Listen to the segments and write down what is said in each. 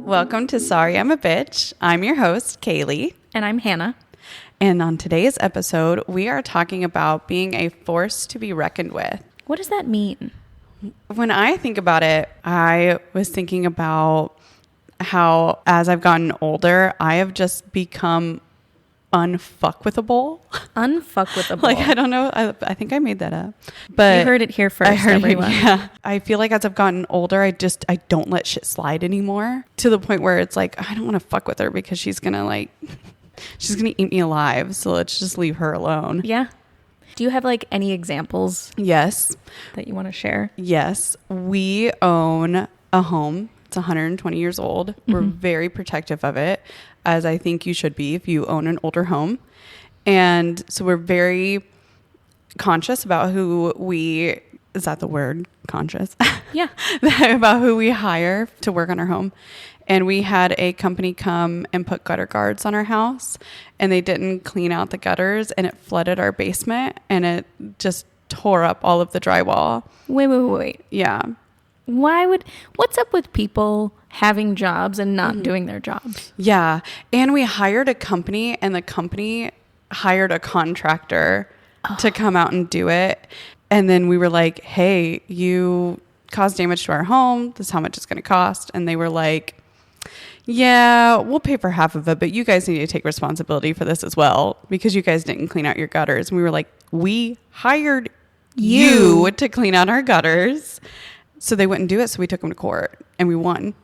Welcome to Sorry I'm a Bitch. I'm your host, Kaylee. And I'm Hannah. And on today's episode, we are talking about being a force to be reckoned with. What does that mean? When I think about it, I was thinking about how as I've gotten older, I have just become unfuckwithable. Unfuckwithable. Like, I don't know. I think I made that up. But you heard it here first, everyone. Yeah. I feel like as I've gotten older, I don't let shit slide anymore, to the point where it's like, I don't want to fuck with her because she's going to eat me alive. So let's just leave her alone. Yeah. Do you have like any examples? Yes. That you want to share? Yes. We own a home. It's 120 years old. Mm-hmm. We're very protective of it, as I think you should be if you own an older home. And so we're very conscious about is that the word? Conscious? Yeah. About who we hire to work on our home. And we had a company come and put gutter guards on our house, and they didn't clean out the gutters, and it flooded our basement, and it just tore up all of the drywall. Wait. Yeah. What's up with people having jobs and not doing their jobs? Yeah. And we hired a company, and the company hired a contractor to come out and do it. And then we were like, hey, you caused damage to our home. This is how much it's going to cost. And they were like, yeah, we'll pay for half of it, but you guys need to take responsibility for this as well, because you guys didn't clean out your gutters. And we were like, we hired you to clean out our gutters. So they wouldn't do it. So we took them to court and we won.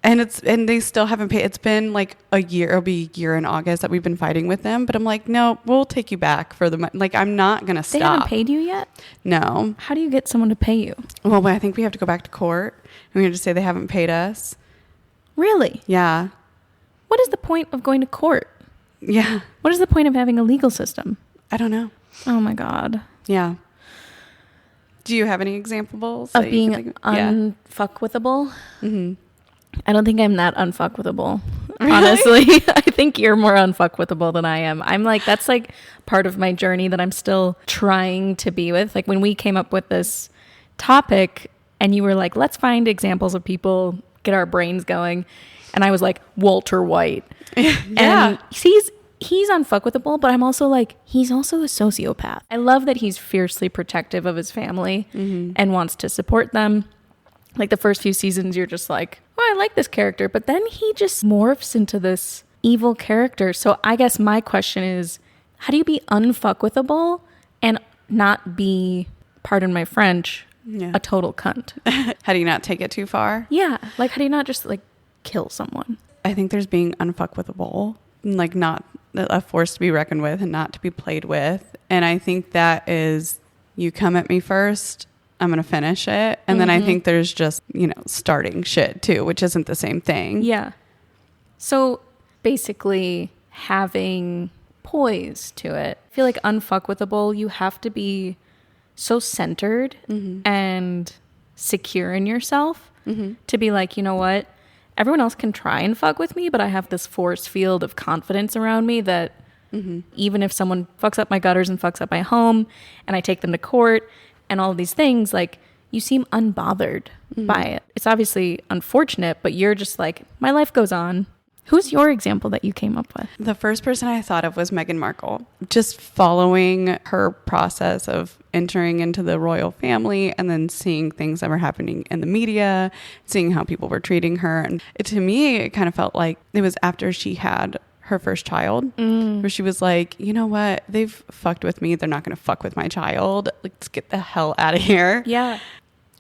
And they still haven't paid. It's been like a year. It'll be a year in August that we've been fighting with them. But I'm like, no, we'll take you back for the money. Like, I'm not going to stop. They haven't paid you yet? No. How do you get someone to pay you? Well, I think we have to go back to court and we have to say they haven't paid us. Really? Yeah. What is the point of going to court? Yeah. What is the point of having a legal system? I don't know. Oh my God. Yeah. Do you have any examples of being unfuckwithable? Mm-hmm. I don't think I'm that unfuckwithable. Really? Honestly, I think you're more unfuckwithable than I am. I'm like, that's like part of my journey that I'm still trying to be with. Like when we came up with this topic and you were like, let's find examples of people, get our brains going. And I was like, Walter White. Yeah. And he's unfuckwithable, but I'm also like, he's also a sociopath. I love that he's fiercely protective of his family and wants to support them. Like the first few seasons, you're just like, oh, I like this character. But then he just morphs into this evil character. So I guess my question is, how do you be unfuckwithable and not be, pardon my French, a total cunt? How do you not take it too far? Yeah. Like, how do you not just like kill someone? I think there's being unfuckwithable, like not a force to be reckoned with and not to be played with. And I think that is, you come at me first, I'm going to finish it. And then I think there's just, starting shit too, which isn't the same thing. Yeah. So basically having poise to it. I feel like unfuckwithable, you have to be so centered and secure in yourself to be like, you know what? Everyone else can try and fuck with me, but I have this force field of confidence around me that even if someone fucks up my gutters and fucks up my home and I take them to court and all of these things, like, you seem unbothered by it. It's obviously unfortunate, but you're just like, my life goes on. Who's your example that you came up with? The first person I thought of was Meghan Markle. Just following her process of entering into the royal family and then seeing things that were happening in the media, seeing how people were treating her. And to me, it kind of felt like it was after she had her first child, where she was like, you know what? They've fucked with me. They're not going to fuck with my child. Let's get the hell out of here. Yeah.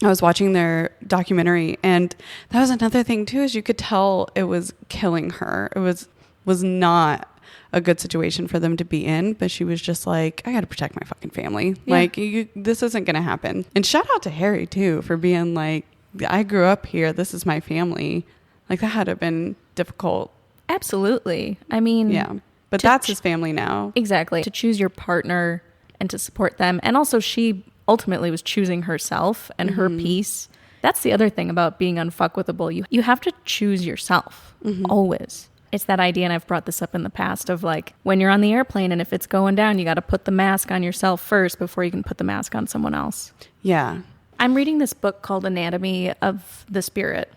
I was watching their documentary, and that was another thing too, is you could tell it was killing her. It was not a good situation for them to be in, but she was just like, I got to protect my fucking family. Yeah. Like, this isn't going to happen. And shout out to Harry too, for being like, I grew up here. This is my family. Like, that had to have been difficult. Absolutely. I mean, yeah, but that's his family now. Exactly. To choose your partner and to support them. And also she ultimately was choosing herself and her peace. That's the other thing about being unfuckwithable. You have to choose yourself always. It's that idea, and I've brought this up in the past, of like when you're on the airplane and if it's going down, you got to put the mask on yourself first before you can put the mask on someone else. Yeah. I'm reading this book called Anatomy of the Spirit.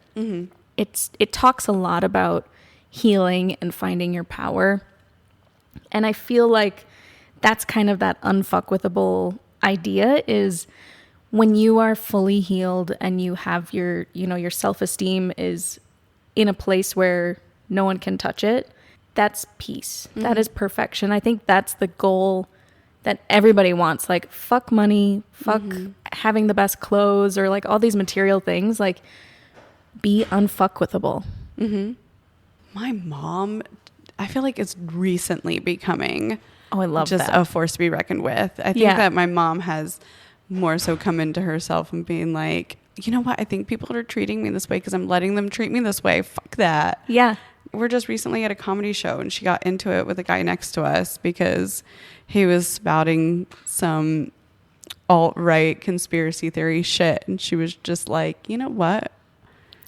it talks a lot about healing and finding your power. And I feel like that's kind of that unfuckwithable idea, is when you are fully healed and you have your, your self-esteem is in a place where no one can touch it. That's peace. Mm-hmm. That is perfection. I think that's the goal that everybody wants. Like, fuck money, fuck having the best clothes, or like all these material things. Like, be unfuckwithable. Mm-hmm. My mom, I feel like, is recently becoming I love just that. a force to be reckoned with. I think that my mom has more so come into herself and being like, you know what? I think people are treating me this way because I'm letting them treat me this way. Fuck that. Yeah. We're just recently at a comedy show, and she got into it with a guy next to us because he was spouting some alt-right conspiracy theory shit. And she was just like, you know what?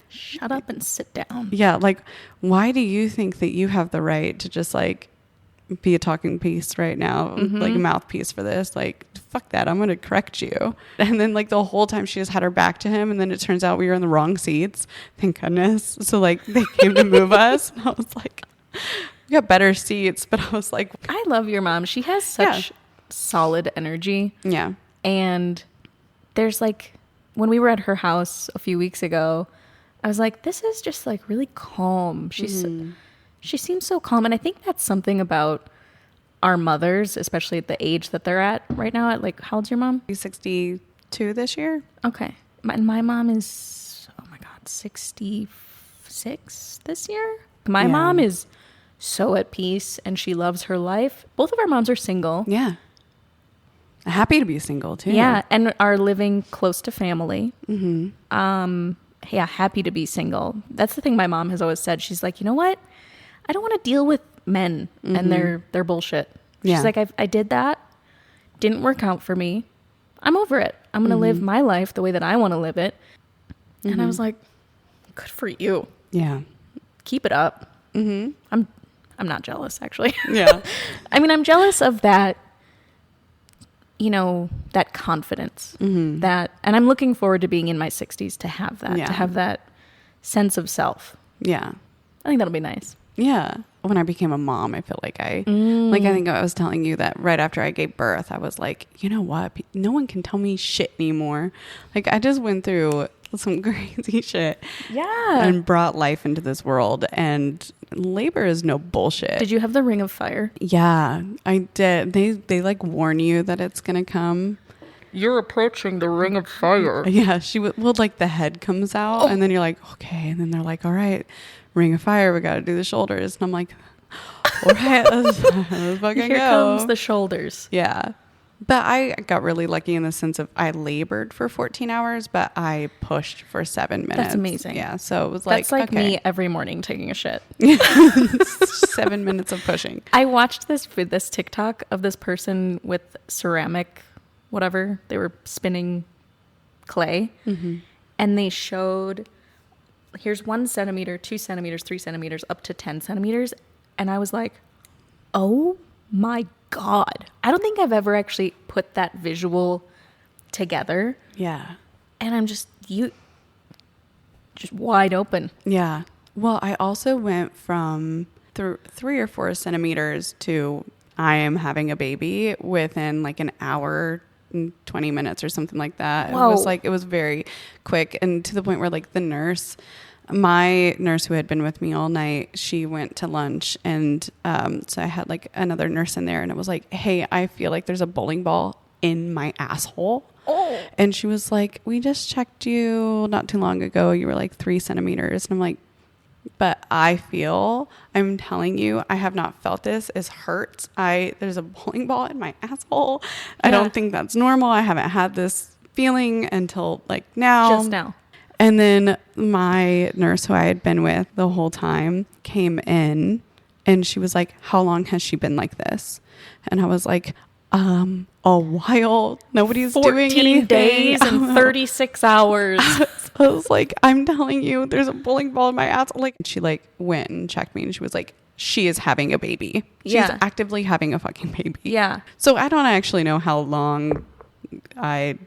Shut up and sit down. Yeah. Like, why do you think that you have the right to just like be a talking piece right now, like a mouthpiece for this? Like, fuck that. I'm going to correct you. And then like the whole time she just had her back to him. And then it turns out we were in the wrong seats. Thank goodness. So like they came to move us. And I was like, we got better seats. But I was like, I love your mom. She has such solid energy. Yeah. And there's like, when we were at her house a few weeks ago, I was like, this is just like really calm. She seems so calm. And I think that's something about our mothers, especially at the age that they're at right now. At like, how old's your mom? He's 62 this year. Okay. My mom is, oh my God, 66 this year. My mom is so at peace and she loves her life. Both of our moms are single. Yeah. Happy to be single too. Yeah. And are living close to family. Mm-hmm. Yeah. Happy to be single. That's the thing my mom has always said. She's like, you know what? I don't want to deal with men and their bullshit. She's like, I did that. Didn't work out for me. I'm over it. I'm going to live my life the way that I want to live it. And I was like, good for you. Yeah. Keep it up. Mm-hmm. I'm not jealous, actually. Yeah. I mean, I'm jealous of that, that confidence that, and I'm looking forward to being in my 60s to have that, to have that sense of self. Yeah. I think that'll be nice. Yeah. When I became a mom, I feel like I think I was telling you that right after I gave birth, I was like, you know what? No one can tell me shit anymore. Like, I just went through some crazy shit. Yeah. And brought life into this world. And labor is no bullshit. Did you have the ring of fire? Yeah, I did. They like warn you that it's going to come. You're approaching the ring of fire. Yeah. Well, like the head comes out and then you're like, okay. And then they're like, all right, ring of fire. We got to do the shoulders. And I'm like, all right, let's fucking Here go. comes the shoulders. Yeah. But I got really lucky in the sense of I labored for 14 hours, but I pushed for 7 minutes. That's amazing. Yeah. So it was like, that's like me every morning taking a shit. 7 minutes of pushing. I watched this TikTok of this person with ceramic, whatever. They were spinning clay. Mm-hmm. And they showed, here's 1 centimeter, 2 centimeters, 3 centimeters, up to 10 centimeters. And I was like, oh my God. I don't think I've ever actually put that visual together. Yeah. And I'm just wide open. Yeah. Well, I also went from 3 or 4 centimeters to I am having a baby within like an hour and 20 minutes or something like that. Whoa. It was very quick, and to the point where like my nurse who had been with me all night, she went to lunch, and so I had like another nurse in there, and it was like, hey, I feel like there's a bowling ball in my asshole. Oh. And she was like, we just checked you not too long ago. You were like 3 centimeters. And I'm like, but I'm telling you, I have not felt this. It hurts. There's a bowling ball in my asshole. Yeah. I don't think that's normal. I haven't had this feeling until like now. Just now. And then my nurse who I had been with the whole time came in, and she was like, how long has she been like this? And I was like, a while. Nobody's doing anything. 14 days and 36 hours. I was like, I'm telling you, there's a bowling ball in my ass. Like, she like went and checked me, and she was like, she is having a baby. She's actively having a fucking baby. Yeah. So I don't actually know how long I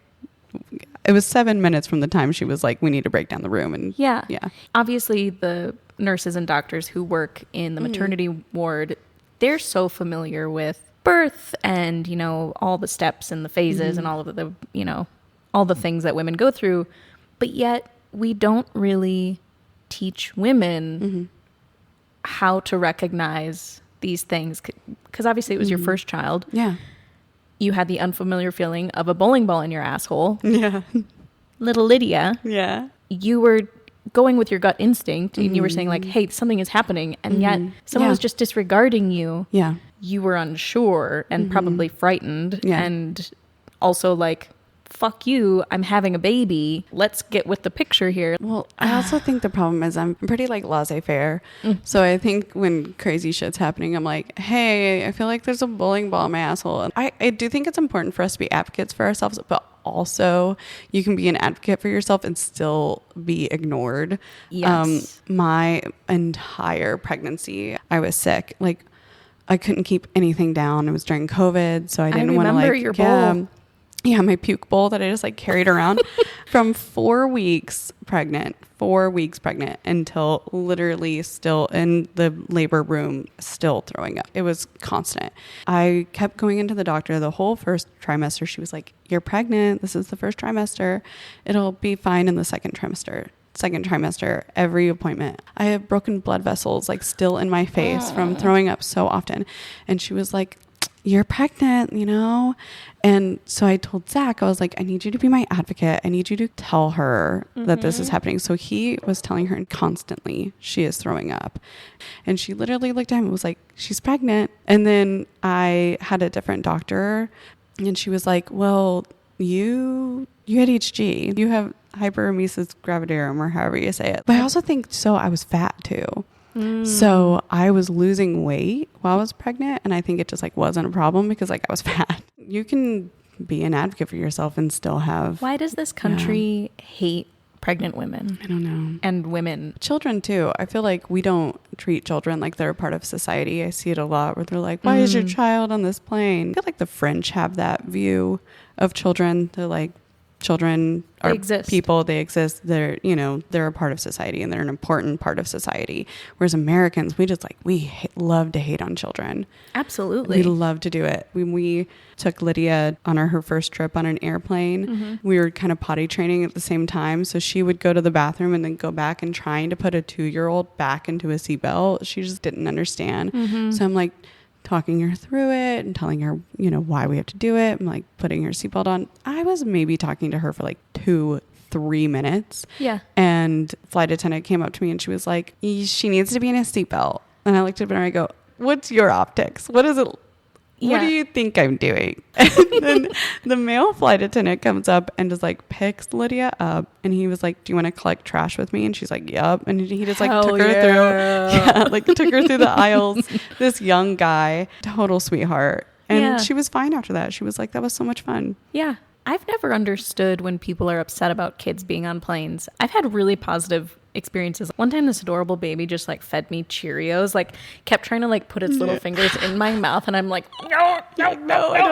it was 7 minutes from the time she was like, we need to break down the room. And yeah. Yeah. Obviously, the nurses and doctors who work in the maternity ward, they're so familiar with birth and, you know, all the steps and the phases and all of the, you know, all the things that women go through. But yet we don't really teach women how to recognize these things. Because obviously it was your first child. Yeah. You had the unfamiliar feeling of a bowling ball in your asshole. Yeah. Little Lydia. Yeah. You were going with your gut instinct and you were saying like, hey, something is happening. And yet someone was just disregarding you. Yeah. You were unsure and probably frightened. Yeah. And also like, fuck you, I'm having a baby. Let's get with the picture here. Well, I also think the problem is I'm pretty like laissez-faire. So I think when crazy shit's happening, I'm like, hey, I feel like there's a bowling ball in my asshole. And I do think it's important for us to be advocates for ourselves, but also you can be an advocate for yourself and still be ignored. Yes. My entire pregnancy, I was sick. Like I couldn't keep anything down. It was during COVID, so I didn't want to like your bowl. Yeah, my puke bowl that I just like carried around from 4 weeks pregnant until literally still in the labor room, still throwing up. It was constant. I kept going into the doctor the whole first trimester. She was like, you're pregnant. This is the first trimester. It'll be fine in the second trimester, every appointment. I have broken blood vessels like still in my face from throwing up so often. And she was like, you're pregnant, you know? And so I told Zach, I was like, I need you to be my advocate. I need you to tell her that this is happening. So he was telling her constantly she is throwing up. And she literally looked at him and was like, she's pregnant. And then I had a different doctor and she was like, well, you had HG. You have hyperemesis gravidarum or however you say it. But I also think I was fat too. So I was losing weight while I was pregnant. And I think it just like wasn't a problem because like I was fat. You can be an advocate for yourself and still have. Why does this country hate pregnant women? I don't know. And women. Children too. I feel like we don't treat children like they're a part of society. I see it a lot where they're like, why is your child on this plane? I feel like the French have that view of children. They're like, children are people, they exist, they're, you know, they're a part of society and they're an important part of society. Whereas Americans, we just like, love to hate on children. Absolutely. We love to do it. When we took Lydia on her first trip on an airplane, we were kind of potty training at the same time. So she would go to the bathroom and then go back and trying to put a 2-year-old back into a seatbelt. She just didn't understand. So I'm like, talking her through it and telling her, you know, why we have to do it. I'm like putting her seatbelt on. I was maybe talking to her for like 2-3 minutes. Yeah. And flight attendant came up to me and she was like, she needs to be in a seatbelt. And I looked at her and I go, what's your optics? What is it? What do you think I'm doing? And then the male flight attendant comes up and just like picks Lydia up. And he was like, do you want to collect trash with me? And she's like, yup. And he just like took her through the aisles. This young guy, total sweetheart. And she was fine after that. She was like, that was so much fun. Yeah. I've never understood when people are upset about kids being on planes. I've had really positive experiences. One time this adorable baby just like fed me Cheerios, like kept trying to like put its little fingers in my mouth and I'm like, no, I don't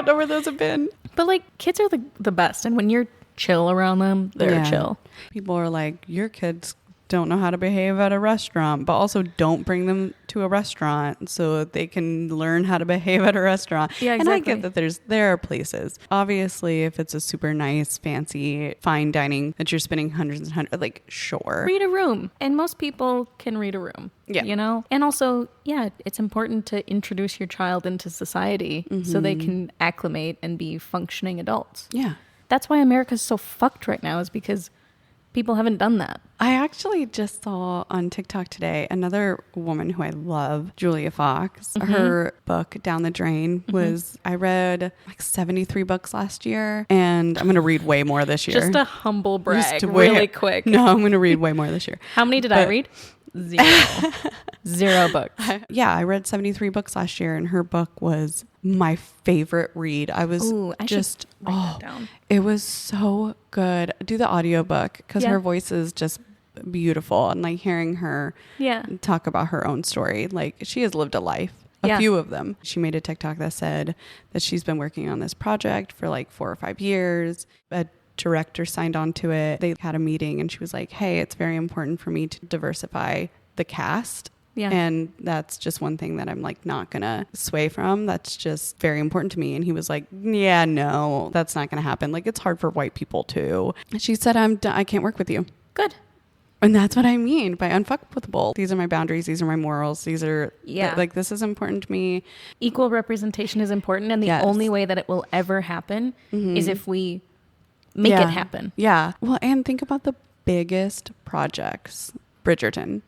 know where those have been. But like kids are the best. And when you're chill around them, they're chill. People are like, your kids don't know how to behave at a restaurant, but also don't bring them to a restaurant so that they can learn how to behave at a restaurant. Yeah, exactly. And I get that there are places. Obviously, if it's a super nice, fancy, fine dining that you're spending hundreds and hundreds, like, sure. Read a room. And most people can read a room. Yeah. You know? And also, it's important to introduce your child into society so they can acclimate and be functioning adults. Yeah. That's why America's so fucked right now, is because people haven't done that. I actually just saw on TikTok today another woman who I love, Julia Fox. Her book, Down the Drain, was, I read like 73 books last year, and I'm going to read way more this year. Just a humble brag, really quick. No, I'm going to read way more this year. How many did I read? 0. 0 books. I read 73 books last year, and her book was my favorite read. I was just, that down. It was so good. Do the audiobook because her voice is just beautiful, and like hearing her talk about her own story, like she has lived a life. A few of them. She made a TikTok that said that she's been working on this project for like 4 or 5 years. A director signed on to it. They had a meeting and she was like, hey, it's very important for me to diversify the cast. Yeah. And that's just one thing that I'm like not gonna sway from. That's just very important to me. And he was like, yeah, no, that's not gonna happen. Like, it's hard for white people too. She said, I can't work with you. Good. And that's what I mean by unfuckwithable. These are my boundaries. These are my morals. These are like, this is important to me. Equal representation is important. And the only way that it will ever happen is if we make it happen. Yeah. Well, and think about the biggest projects. Bridgerton.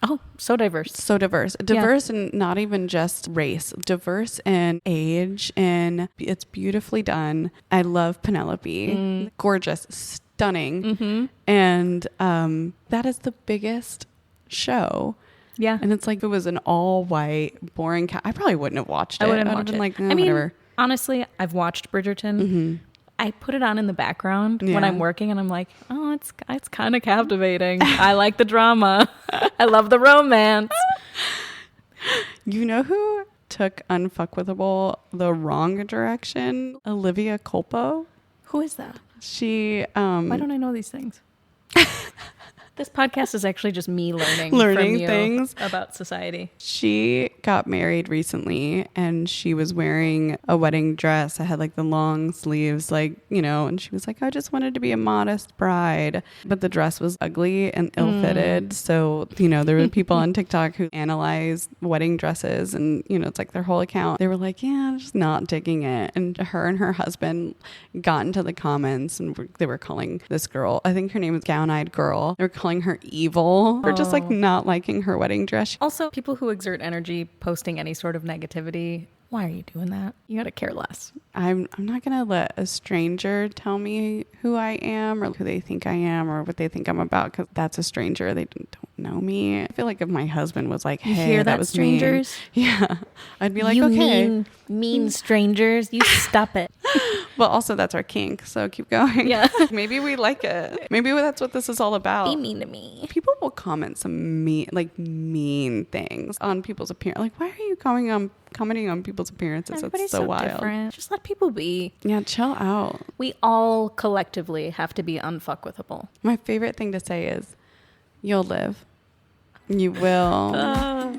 Oh, so diverse. So diverse. Diverse and not even just race. Diverse in age, and it's beautifully done. I love Penelope. Gorgeous, stunning. And that is the biggest show. Yeah. And it's like, if it was an all white, boring I probably wouldn't have watched it. I wouldn't have watch been it. like, I mean, whatever. honestly, I've watched Bridgerton. I put it on in the background when I'm working and I'm like, oh, it's kind of captivating. I like the drama. I love the romance. You know who took Unfuckwithable the wrong direction? Olivia Culpo. Who is that? She Why don't I know these things? This podcast is actually just me learning from you things about society. She got married recently and she was wearing a wedding dress that had like the long sleeves, like, you know, and she was like, I just wanted to be a modest bride. But the dress was ugly and ill-fitted. So, you know, there were people on TikTok who analyzed wedding dresses and, you know, it's like their whole account. They were like, yeah, I'm just not digging it. And her husband got into the comments and they were calling this girl, I think her name was Gown-Eyed Girl. They were calling her evil for just like not liking her wedding dress. Also, people who exert energy posting any sort of negativity, why are you doing that? You gotta care less. I'm not gonna let a stranger tell me who I am or who they think I am or what they think I'm about, because that's a stranger. They don't know me. I feel like if my husband was like, hey, hear that was strangers mean. Yeah, I'd be like, you okay, mean strangers, you stop it. Well, also that's our kink, so keep going. Yeah. Maybe we like it. Maybe that's what this is all about. Be mean to me. People will comment some mean things on people's appearance. Like, why are you commenting on people's appearances? Everybody's That's so wild. different. Just let people be. Yeah, chill out. We all collectively have to be unfuckwithable. My favorite thing to say is, you'll live. You will.